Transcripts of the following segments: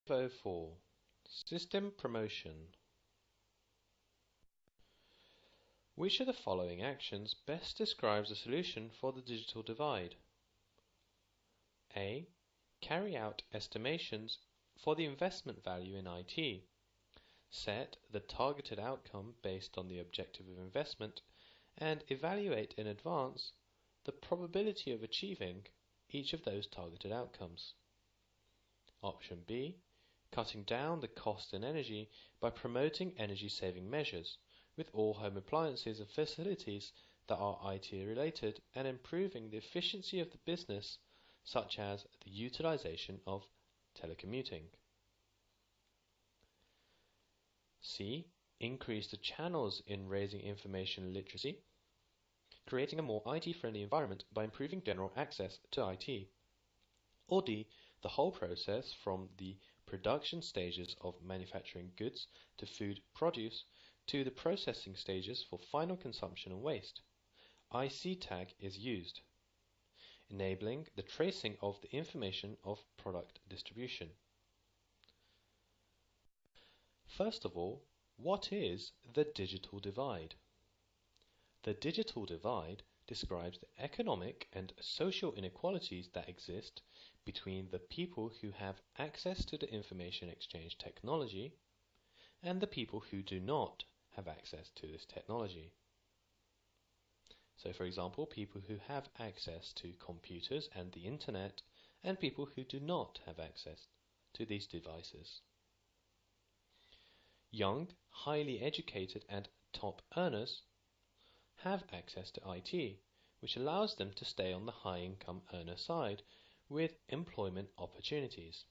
504. System promotion. Which of the following actions best describes a solution for the digital divide? A. Carry out estimations for the investment value in IT. Set the targeted outcome based on the objective of investment and evaluate in advance the probability of achieving each of those targeted outcomes. Option B. Cutting down the cost and energy by promoting energy-saving measures with all home appliances and facilities that are IT related and improving the efficiency of the business, such as the utilization of telecommuting. C. Increase the channels in raising information literacy, creating a more IT-friendly environment by improving general access to IT. Or D. The whole process from the production stages of manufacturing goods to food produce to the processing stages for final consumption and waste. IC tag is used, enabling the tracing of the information of product distribution. First of all, what is the digital divide? The digital divide describes the economic and social inequalities that exist between the people who have access to the information exchange technology and the people who do not have access to this technology. So, for example, people who have access to computers and the internet and people who do not have access to these devices. Young, highly educated and top earners have access to IT, which allows them to stay on the high-income earner side with employment opportunities.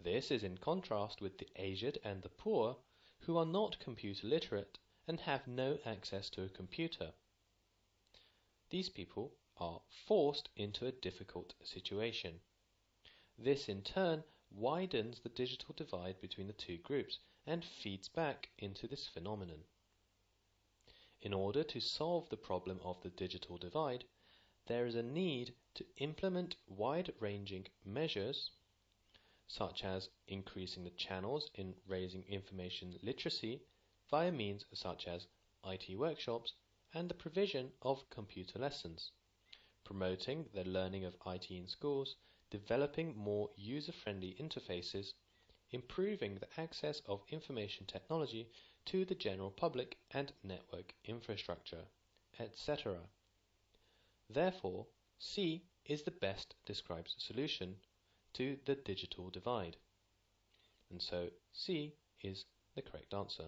This is in contrast with the aged and the poor, who are not computer literate and have no access to a computer. These people are forced into a difficult situation. This in turn widens the digital divide between the two groups and feeds back into this phenomenon. In order to solve the problem of the digital divide, there is a need to implement wide-ranging measures such as increasing the channels in raising information literacy via means such as IT workshops and the provision of computer lessons, promoting the learning of IT in schools, developing more user-friendly interfaces, improving the access of information technology to the general public and network infrastructure, etc. Therefore, C is the best described solution to the digital divide. And so C is the correct answer.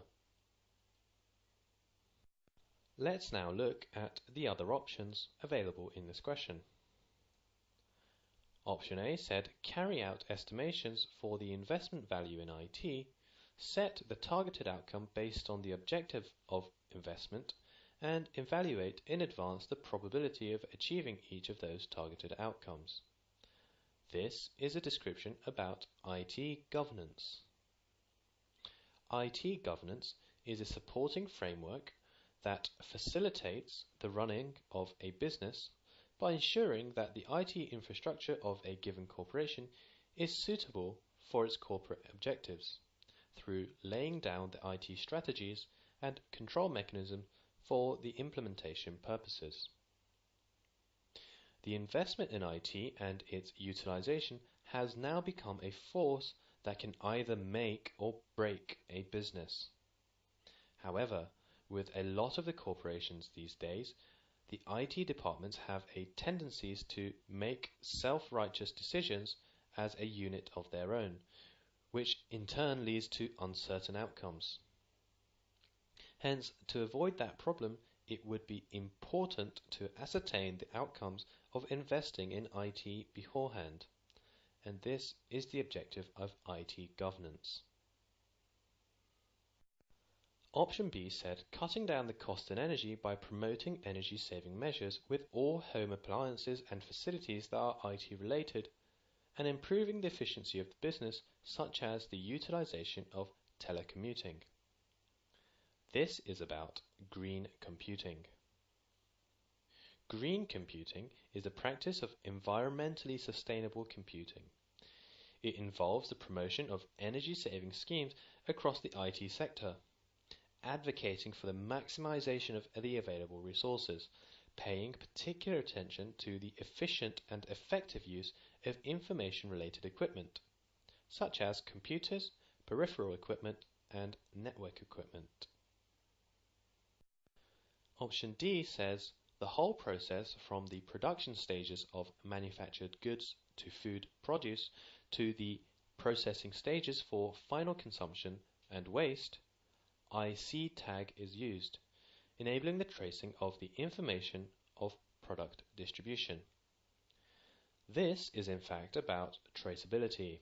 Let's now look at the other options available in this question. Option A said carry out estimations for the investment value in IT, set the targeted outcome based on the objective of investment, and evaluate in advance the probability of achieving each of those targeted outcomes. This is a description about IT governance. IT governance is a supporting framework that facilitates the running of a business by ensuring that the IT infrastructure of a given corporation is suitable for its corporate objectives through laying down the IT strategies and control mechanism for the implementation purposes. The investment in IT and its utilization has now become a force that can either make or break a business. However, with a lot of the corporations these days, the IT departments have a tendency to make self-righteous decisions as a unit of their own, which in turn leads to uncertain outcomes. Hence, to avoid that problem, it would be important to ascertain the outcomes of investing in IT beforehand, and this is the objective of IT governance. Option B said cutting down the cost and energy by promoting energy-saving measures with all home appliances and facilities that are IT related, and improving the efficiency of the business, such as the utilization of telecommuting. This is about green computing. Green computing is the practice of environmentally sustainable computing. It involves the promotion of energy-saving schemes across the IT sector, advocating for the maximization of the available resources, paying particular attention to the efficient and effective use of information-related equipment, such as computers, peripheral equipment, and network equipment. Option D says the whole process from the production stages of manufactured goods to food produce to the processing stages for final consumption and waste, IC tag is used, enabling the tracing of the information of product distribution. This is in fact about traceability.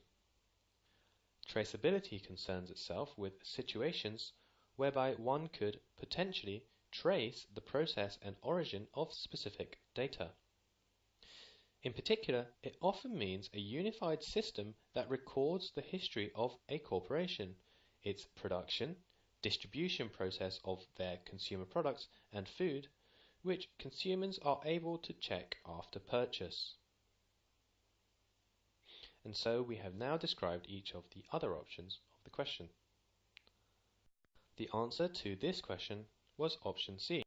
Traceability concerns itself with situations whereby one could potentially trace the process and origin of specific data. In particular, it often means a unified system that records the history of a corporation, its production, distribution process of their consumer products and food, which consumers are able to check after purchase. And so we have now described each of the other options of the question. The answer to this question was option C.